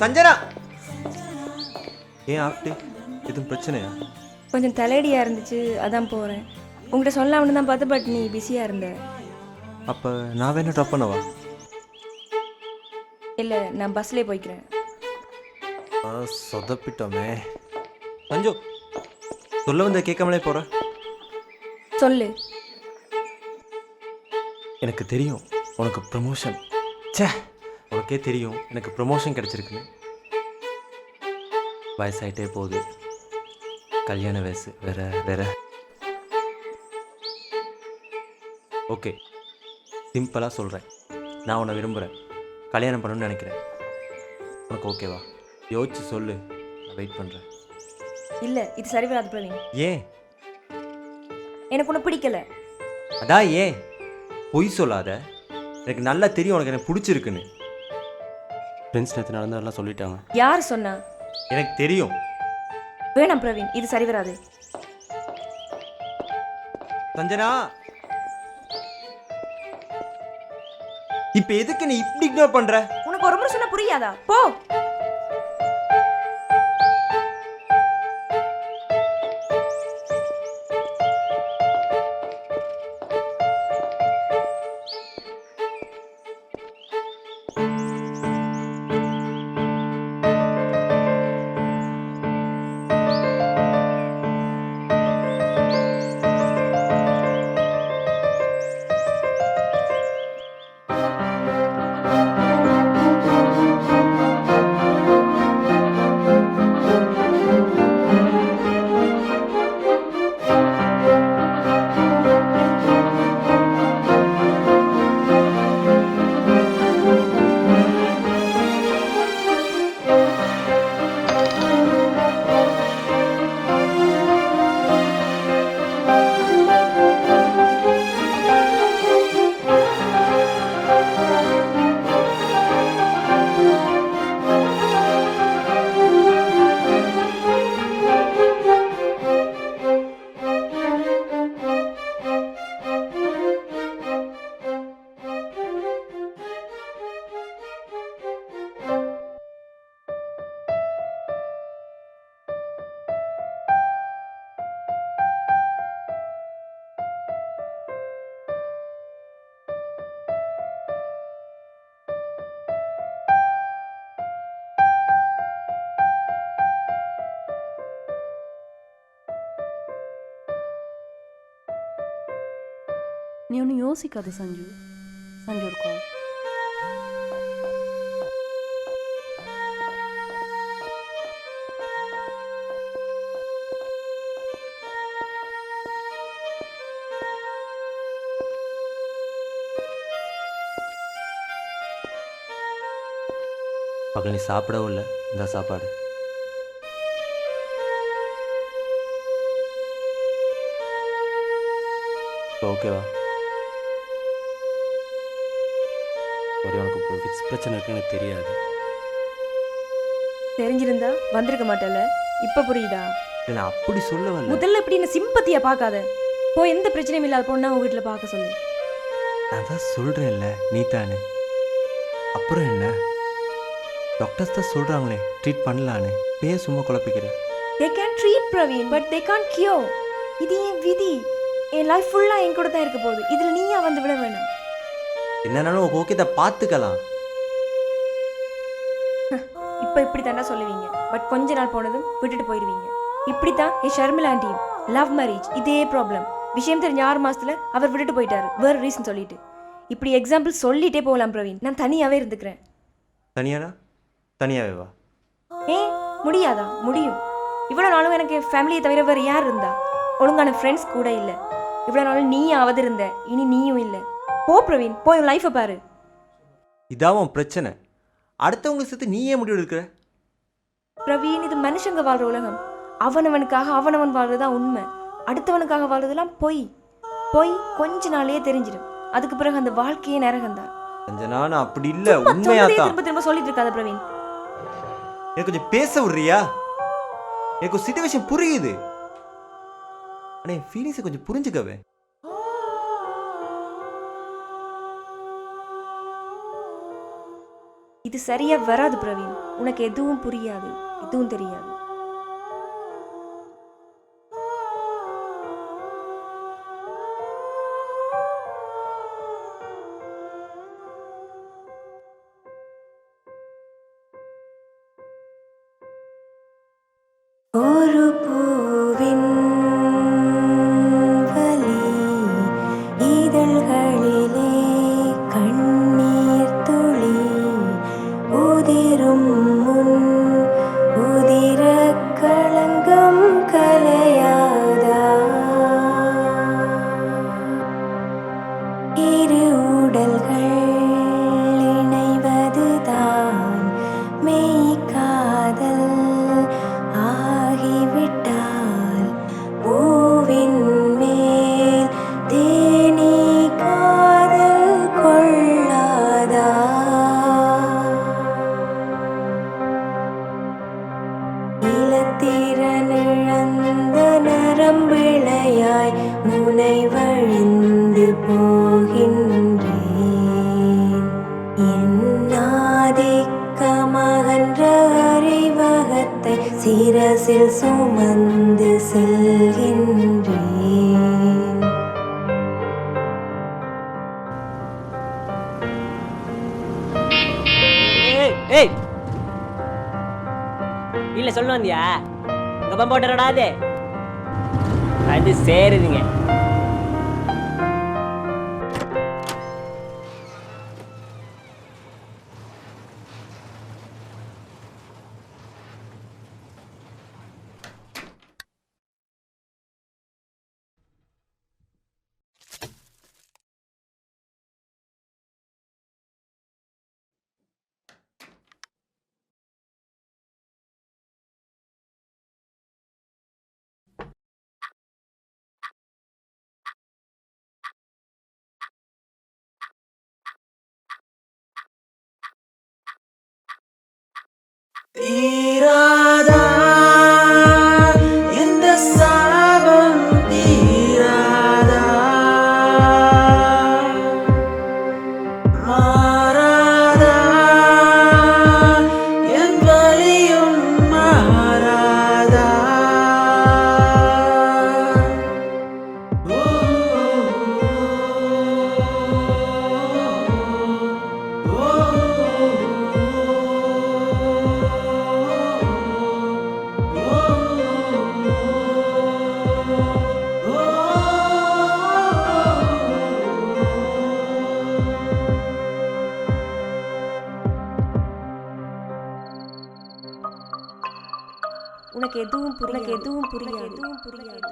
சஞ்சனா, ஏன் ஆப்டி? எதுவும் பிரச்சனையா? கொஞ்சம் தலையடியாக இருந்துச்சு, அதான் போகிறேன். உங்கள்கிட்ட சொல்லலாம்னு தான் பார்த்து, பட் நீ பிஸியாக இருந்த. அப்போ நான் வேணா ட்ராப் பண்ணவா? இல்லை, நான் பஸ்லேயே போய்க்கிறேன். சொதப்பிட்டோமே. சஞ்சு, சொல்ல வந்த கேட்காமலே போகிற. சொல்லு. எனக்கு தெரியும் உனக்கு ப்ரமோஷன். சே, உனக்கே தெரியும் எனக்கு ப்ரமோஷன் கிடச்சிருக்குன்னு. வயசாயிட்டே போகுது, கல்யாண வயசு வேற வேற. ஓகே, சிம்பிளாக சொல்கிறேன். நான் உன்னை விரும்புகிறேன், கல்யாணம் பண்ணணும்னு நினைக்கிறேன். உனக்கு ஓகேவா? யோசிச்சு சொல்லு, நான் வெயிட் பண்ணுறேன். இல்லை, இது சரி வராது பிரவீன். ஏன்? எனக்கு ஒன்று பிடிக்கல. அதான் ஏன்? பொய் சொல்லாத. எனக்கு நல்லா தெரியும் உனக்கு எனக்கு பிடிச்சிருக்குன்னு. ஃப்ரெண்ட்ஸ் நேற்று நடந்ததெல்லாம் சொல்லிட்டாங்க. யார் சொன்னா? எனக்கு தெரியும். வேணாம் பிரவீன், இது சரி வராது. சஞ்சனா, இப்ப எதுக்கு நீ இப்படி இக்னோர் பண்ற? உனக்கு ஒரு முறை சொன்னா புரியாதா? போ. நீ ஒன்றும் யோசிக்காத சஞ்சு. சஞ்சு ஒரு கால். பகல் நீ சாப்பிடவும் இல்லை, இந்த சாப்பாடு. ஓகேவா? ஒரு உனக்கு இப்போ ஃபிக்ஸ் பிரச்சனை இருக்குன்னு எனக்கு தெரியாது. தெரிஞ்சிருந்தா வந்திருக்க மாட்டேல. இப்ப புரியுதா? இல்லை, நான் அப்படி சொல்ல வரல. முதல்ல இப்படி என்ன சிம்பத்தியா பார்க்காத. போ, எந்த பிரச்சனையும் இல்லாத பொண்ணா உங்க வீட்டில் பார்க்க சொல்லு. நான் தான் சொல்கிறேன்ல, நீ தானே. அப்புறம் என்ன? டாக்டர்ஸ் தான் சொல்கிறாங்களே ட்ரீட் பண்ணலான்னு. பேர் சும்மா குழப்பிக்கிற. they can treat Praveen but they can't cure. இது என் விதி. என் லைஃப் ஃபுல்லாக என் கூட தான் இருக்க போகுது. இதில் நீயா வந்து விட வேணாம். என்னன்னாலும் ஓகே தான், பார்த்துக்கலாம். இப்போ இப்படி தாண்டா சொல்லுவீங்க, பட் கொஞ்ச நாள் போனதும் விட்டுட்டு போயிடுவீங்க. இப்படி தான் என் ஷர்மிளா ஆண்டியும் லவ் மேரேஜ் இதே ப்ராப்ளம். விஷயம் தெரிஞ்ச 6 மாசத்துல அவர் விட்டுட்டு போயிட்டாரு, வேறு ரீசன் சொல்லிட்டு. இப்படி எக்ஸாம்பிள் சொல்லிட்டே போகலாம் பிரவீன். நான் தனியாகவே இருந்துக்கிறேன். தனியானா தனியாகவே வா. முடியாதா? முடியும். இவ்வளோ நாளும் எனக்கு ஃபேமிலியை தவிர வேறு யார் இருந்தா? ஒழுங்கான ஃப்ரெண்ட்ஸ் கூட இல்லை. இவ்வளோ நாளும் நீயாவது இருந்த, இனி நீயும் இல்லை. போ பிரவீன், போய் உன் லைஃப்பை பாரு. இதான் உன் பிரச்சனை. அடுத்தவங்களுக்கு சேர்த்து நீ ஏன் முடிவு எடுக்கிற? பிரவீன், இது மனுஷங்க வாழ்ற உலகம். அவனவனுக்காக அவனவன் வாழ்றதுதான் உண்மை. அடுத்தவனுக்காக வாழ்றதெல்லாம் பொய். பொய் கொஞ்ச நாளையே தெரிஞ்சிடும். அதுக்கு பிறகு அந்த வாழ்க்கையே நரகந்தான். அஞ்சனா, நான் அப்படி இல்லை, உண்மையாதான். திரும்ப திரும்ப சொல்லிட்டு இருக்காத பிரவீன். எனக்கு கொஞ்சம் பேச விடுறியா? எனக்கு சிச்சுவேஷன் புரியுது, ஆனால் என் ஃபீலிங்ஸை கொஞ்சம் புரிஞ்சுக்கவே. இது சரியா வராது பிரவீன். உனக்கு எதுவும் புரியாது, எதுவும் தெரியாது. ஒரு பூவின் வலி இதழ்களிலே கண்ணீர் துளி உதிரும் முன் உதிர களங்கம் கலையாதா? இரு உடல்கள் இணைவதுதான் மெய்காதல் ஆகிவிட்டால் பூவின் மேல் தேனீ காதல் கொள்ளாதா? இளத்திறனிழந்த நரம்பிழையாய் முனை வழிந்து போகின்றேன். என்னாதிக்கமகன்ற அறிவகத்தை சிரசில் சுமந்து செல்கின்றேன். ஏய், இல்ல சொல்ல வந்தியா? கப்பம் போட்டுறடா. அது சேருதுங்க. தீராதா எந்த சாபம் தீராதா? மாறாதா என் வலியும் மாறாதா? உனக்கு எதுவும் புரியாது, எதுவும் புரியாது, எதுவும் புரியாது,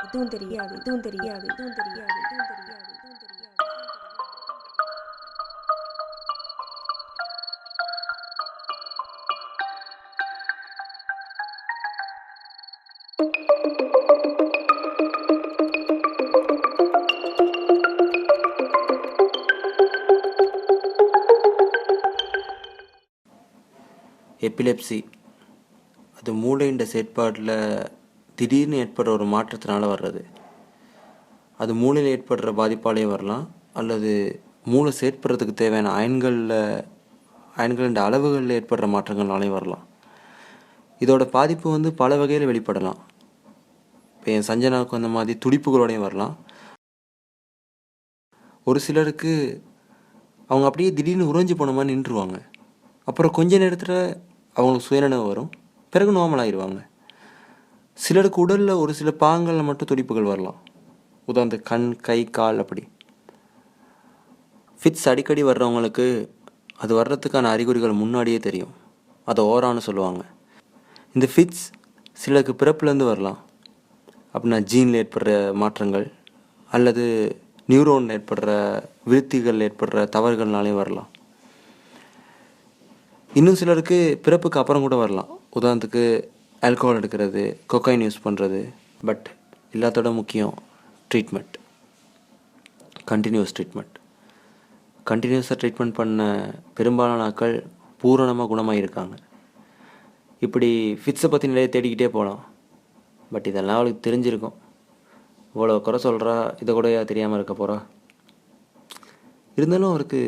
எதுவும் தெரியாது, எதுவும் தெரியாது, எதுவும் தெரியாது, எதுவும் தெரியாது, எதுவும் தெரியாது. எபிலெப்சி அது மூளையின் செயற்பாட்டில் திடீர்னு ஏற்படுற ஒரு மாற்றத்தினால வர்றது. அது மூளையில் ஏற்படுற பாதிப்பாலேயும் வரலாம், அல்லது மூளை செயற்படுறதுக்கு தேவையான அயன்களின் அளவுகளில் ஏற்படுற மாற்றங்கள்னாலையும் வரலாம். இதோட பாதிப்பு வந்து பல வகையில் வெளிப்படலாம். இப்போ என் சஞ்சனாவுக்கு அந்த மாதிரி துடிப்புகளோடையும் வரலாம். ஒரு சிலருக்கு அவங்க அப்படியே திடீர்னு உறைஞ்சி போன மாதிரி நின்றுவாங்க. அப்புறம் கொஞ்ச நேரத்தில் அவங்களுக்கு சுயநினைவு வரும், பிறகு நார்மல் ஆயிடுவாங்க. சிலருக்கு உடலில் ஒரு சில பாகங்களில் மட்டும் துடிப்புகள் வரலாம். உதாரணத்துக்கு கண், கை, கால் அப்படி. ஃபிட்ஸ் அடிக்கடி வர்றவங்களுக்கு அது வர்றதுக்கான அறிகுறிகள் முன்னாடியே தெரியும். அதை ஓரான்னு சொல்லுவாங்க. இந்த ஃபிட்ஸ் சிலருக்கு பிறப்புலேருந்து வரலாம். அப்படின்னா ஜீனில் ஏற்படுற மாற்றங்கள் அல்லது நியூரோனில் ஏற்படுற விருத்திகள் ஏற்படுற தவறுகள்னாலேயும் வரலாம். இன்னும் சிலருக்கு பிறப்புக்கு அப்புறம் கூட வரலாம். உதாரணத்துக்கு ஆல்கஹால் எடுக்கிறது, கொக்கைன் யூஸ் பண்ணுறது. பட் எல்லாத்தோட முக்கியம் ட்ரீட்மெண்ட், கண்டினியூஸ் ட்ரீட்மெண்ட். கண்டினியூஸாக ட்ரீட்மெண்ட் பண்ண பெரும்பாலான ஆட்கள் பூரணமாக குணமாக இருக்காங்க. இப்படி ஃபிட்ஸை பற்றி நிறைய தேடிக்கிட்டே போகலாம். பட் இதெல்லாம் அவளுக்கு தெரிஞ்சிருக்கும். இவ்வளோ குறை சொல்கிறா, இதை கூட தெரியாமல் இருக்க போகிறா. இருந்தாலும் அவருக்கு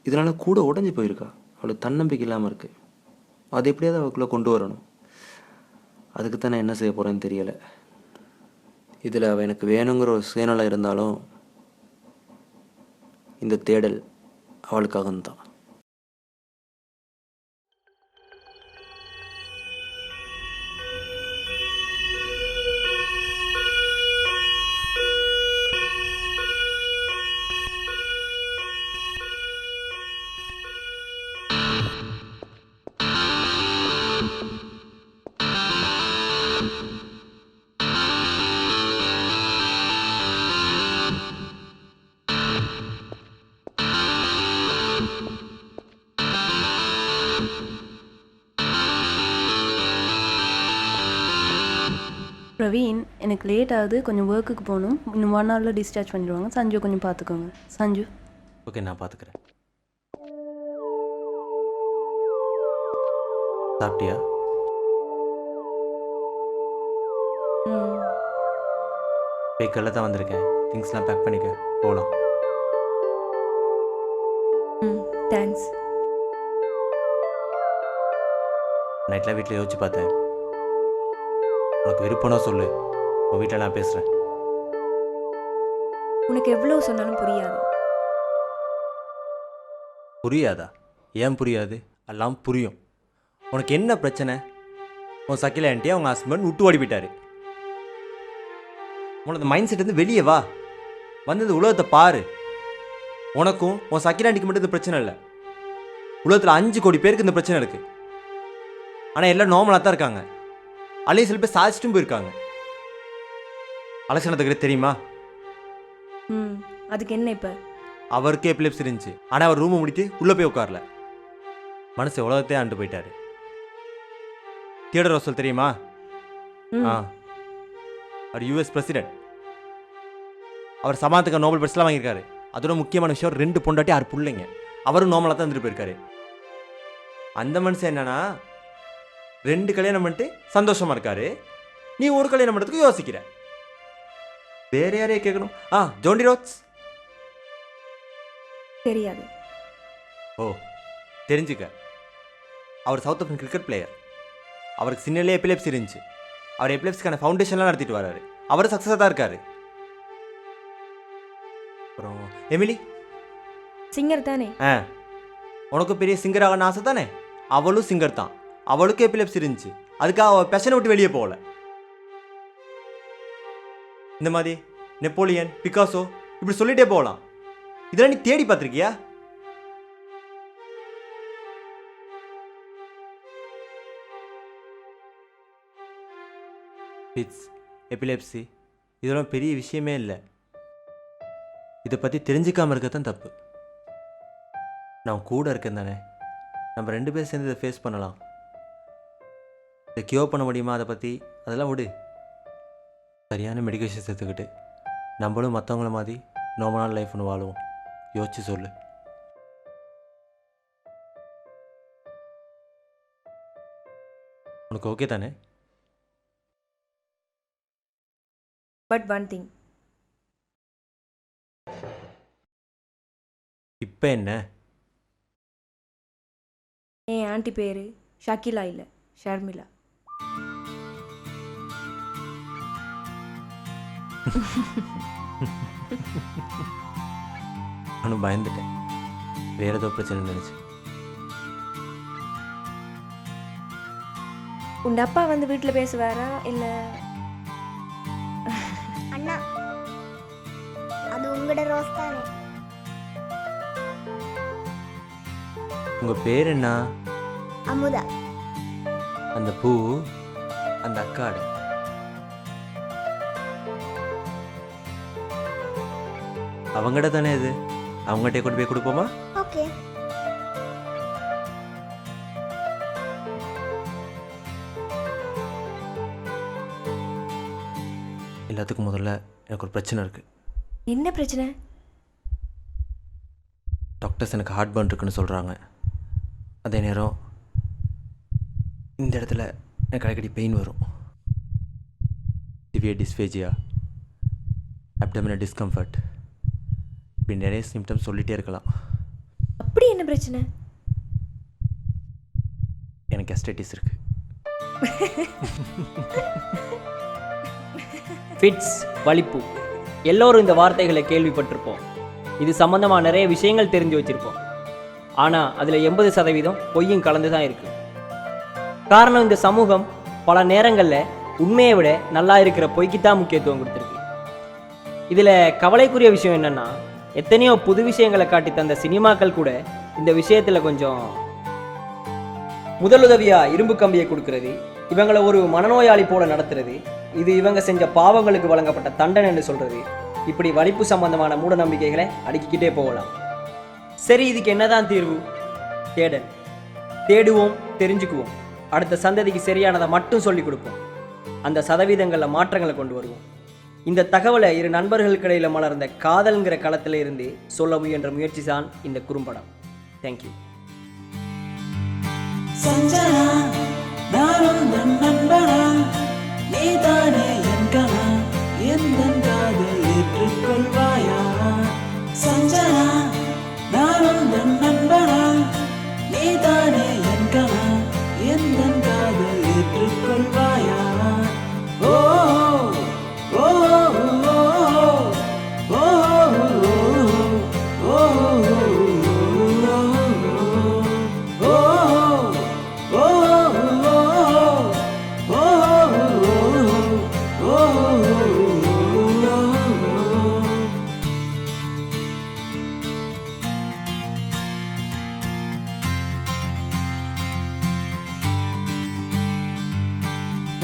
இதனால் கூட உடஞ்சி போயிருக்கா. அவளுக்கு தன்னம்பிக்கை இல்லாமல் இருக்குது. அது எப்படியாவது அவளுக்குள்ளே கொண்டு வரணும். அதுக்கு தான் நான் என்ன செய்ய போகிறேன்னு தெரியலை. இதில் அவள் எனக்கு வேணுங்கிற ஒரு சுயநலம் இருந்தாலும் இந்த தேடல் அவளுக்காகத்தான். பிரவீன், எனக்கு லேட் ஆகுது, கொஞ்சம் ஒர்க்குக்கு போகணும். இன்னும் 1 ஹவரில் டிஸ்சார்ஜ் பண்ணிடுவாங்க. சஞ்சு கொஞ்சம் பார்த்துக்கோங்க. சஞ்சு. ஓகே, நான் பார்த்துக்கிறேன். சாப்பிட்டியா? பேக்கரில் தான் வந்திருக்கேன். திங்ஸ்லாம் பேக் பண்ணிக்க, போகலாம். தேங்க்ஸ். நைட்டில் வீட்டில் யோசிச்சு பார்த்தேன். உனக்கு விருப்பம்னா சொல்லு, உன் வீட்டில் நான் பேசுகிறேன். உனக்கு எவ்வளோ சொன்னாலும் புரியாது. புரியாதா? ஏன் புரியாது? எல்லாம் புரியும். உனக்கு என்ன பிரச்சனை? உன் சக்கில ஆண்டியை அவங்க ஹஸ்பண்ட் விட்டு ஓடி போயிட்டாரு. உனக்கு மைண்ட் செட் வந்து வெளியே வா, வந்து இந்த உலகத்தை பாரு. உனக்கும் உன் சக்கில ஆண்டிக்கு மட்டும் இந்த பிரச்சனை இல்லை. உலகத்தில் 5 கோடி பேருக்கு இந்த பிரச்சனை இருக்குது. ஆனால் எல்லாம் நார்மலாக தான் இருக்காங்க. அலையும் சில பேர் சாதிச்சிட்டும் போயிருக்காங்க. அலட்சணத்துக்கு தெரியுமா? அதுக்கு என்ன இப்போ? அவருக்கு எபிலிப்ஸ் இருந்துச்சு, ஆனால் அவர் ரூமை முடித்து உள்ளே போய் உட்காரல. மனசு உலகத்தையே ஆண்டு போயிட்டாரு. தியோடர் ரசல் தெரியுமா? அவர் யூஎஸ் பிரசிடென்ட். அவர் சமாதானத்துக்கு நோபல் பரிசுலாம் வாங்கியிருக்காரு. அதோட முக்கியமான விஷயம் 2 பொண்டாட்டி 6 பிள்ளைங்க. அவரும் நார்மலாக தான் இருந்துட்டு போயிருக்காரு. அந்த மனுஷன் என்னன்னா 2 கல்யாணம் பண்ணிட்டு சந்தோஷமா இருக்காரு. நீ ஒரு கல்யாணம் பண்ணுறதுக்கு யோசிக்கிற. வேற யாரையே கேட்கணும். ஜோண்டி ரோட்ஸ் தெரியாது. ஓ, தெரிஞ்சுக்க. அவர் சவுத் ஆஃப்ரிக்கன் கிரிக்கெட் பிளேயர். அவருக்கு சின்னலே எபிலெப்சி இருந்துச்சு. அவர் எபிலெப்சிக்கான ஃபவுண்டேஷன்லாம் நடத்திட்டு வராரு. அவர் சக்ஸஸாக தான் இருக்காரு. அப்புறம் எமிலி சிங்கர் தானே? உனக்கு பெரிய சிங்கர் ஆகணும் ஆசை தானே? அவளும் சிங்கர் தான். அவளுக்கு எபிலெப்சி இருந்துச்சு. அதுக்காக அவள் பேஷனை விட்டு வெளியே போகல. இந்த மாதிரி நெப்போலியன், பிகாசோ இப்படி சொல்லிட்டே போகலாம். இதெல்லாம் நீ தேடி பார்த்துருக்கியா? ஃபிட்ஸ், எபிலெப்சி இதெல்லாம் பெரிய விஷயமே இல்லை. இதை பற்றி தெரிஞ்சுக்காமல் இருக்கத்தான் தப்பு. நான் கூட இருக்கேன் தானே, நம்ம 2 பேர் சேர்ந்து இதை ஃபேஸ் பண்ணலாம். இதை கியூர் பண்ண முடியுமா? அதை பற்றி அதெல்லாம் விடு. சரியான மெடிக்கேஷன் சேர்த்துக்கிட்டு நம்மளும் மற்றவங்கள மாதிரி நார்மலான லைஃப் ஒன்று வாழுவோம். யோசிச்சு சொல்லு. உனக்கு ஓகே தானே? But one thing. இப்போ என்ன? என் ஆண்டி பேர் ஷக்கிலா இல்லை, ஷர்மிளா. நானும் பயந்துட்டேன், வேற ஏதோ பிரச்சனை நினச்சி. உங்க அப்பா வந்து வீட்டில் பேசுவாரா இல்லை? அண்ணா அது உங்களோட ரோஸ் தானே? உங்கள் பேர் என்ன? அமுதா. அந்த பூ அந்த அக்காடு. அவங்ககிட்ட தானே இது, அவங்ககிட்டே கொண்டு போய் கொடுப்போமா? ஓகே. எல்லாத்துக்கும் முதல்ல எனக்கு ஒரு பிரச்சனை இருக்குது. என்ன பிரச்சனை? டாக்டர்ஸ் எனக்கு ஹார்ட் பர்ன் இருக்குன்னு சொல்கிறாங்க. அதே நேரம் இந்த இடத்துல எனக்கு அடிக்கடி பெயின் வரும். சிவியர் டிஸ்பேஜியா, அப்டமினல் டிஸ்கம்ஃபர்ட், இப்படி நிறைய சிம்டம்ஸ் சொல்லிகிட்டே இருக்கலாம். அப்படி என்ன பிரச்சனை? எனக்கு கஸ்டைட்டிஸ் இருக்குது. ஃபிட்ஸ், வலிப்பு, எல்லோரும் இந்த வார்த்தைகளை கேள்விப்பட்டிருப்போம். இது சம்பந்தமாக நிறைய விஷயங்கள் தெரிஞ்சு வச்சுருப்போம். ஆனால் அதில் 80% பொய்யும் கலந்து தான் இருக்குது. காரணம், இந்த சமூகம் பல நேரங்களில் உண்மையை விட நல்லா இருக்கிற பொய்க்குத்தான் முக்கியத்துவம் கொடுத்துருக்கு. இதில் கவலைக்குரிய விஷயம் என்னென்னா, எத்தனையோ புது விஷயங்களை காட்டி தந்த சினிமாக்கள் கூட இந்த விஷயத்தில் கொஞ்சம் முதலுதவியாக இரும்பு கம்பியை கொடுக்கறது, இவங்களை ஒரு மனநோயாளி போல நடத்துறது, இது இவங்க செஞ்ச பாவங்களுக்கு வழங்கப்பட்ட தண்டனை என்று சொல்கிறது, இப்படி வலிப்பு சம்பந்தமான மூட நம்பிக்கைகளை அடுக்கிக்கிட்டே போகலாம். சரி, இதுக்கு என்னதான் தீர்வு? தேடல். தேடுவோம், தெரிஞ்சுக்குவோம், அடுத்த சந்ததிக்கு சரியானதை மட்டும் சொல்லிக் கொடுப்போம். அந்த சதவீதங்களில் மாற்றங்களை கொண்டு வருவோம். இந்த தகவலை இரு நண்பர்களுக்கு இடையில் மலர்ந்த காதல்ங்கிற களத்தில் இருந்து சொல்ல முயன்ற முயற்சி தான் இந்த குறும்படம். தேங்க்யூ. சஞ்சனா நானும் நண்பனா, நீதானே என் கனா, எந்தன் காதல் ஏற்றுக்கொள்வாயா? சஞ்சனா நானும் நண்பனா, நீதானே என் கனா, எந்தன் காதல் ஏற்றுக்கொள்வாயா? ஓ ஓ ஓ ஓ ஓ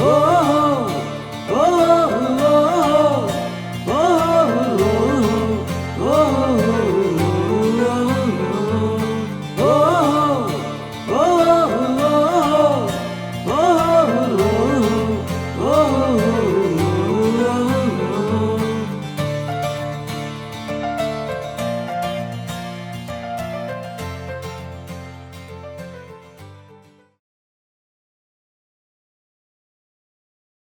oh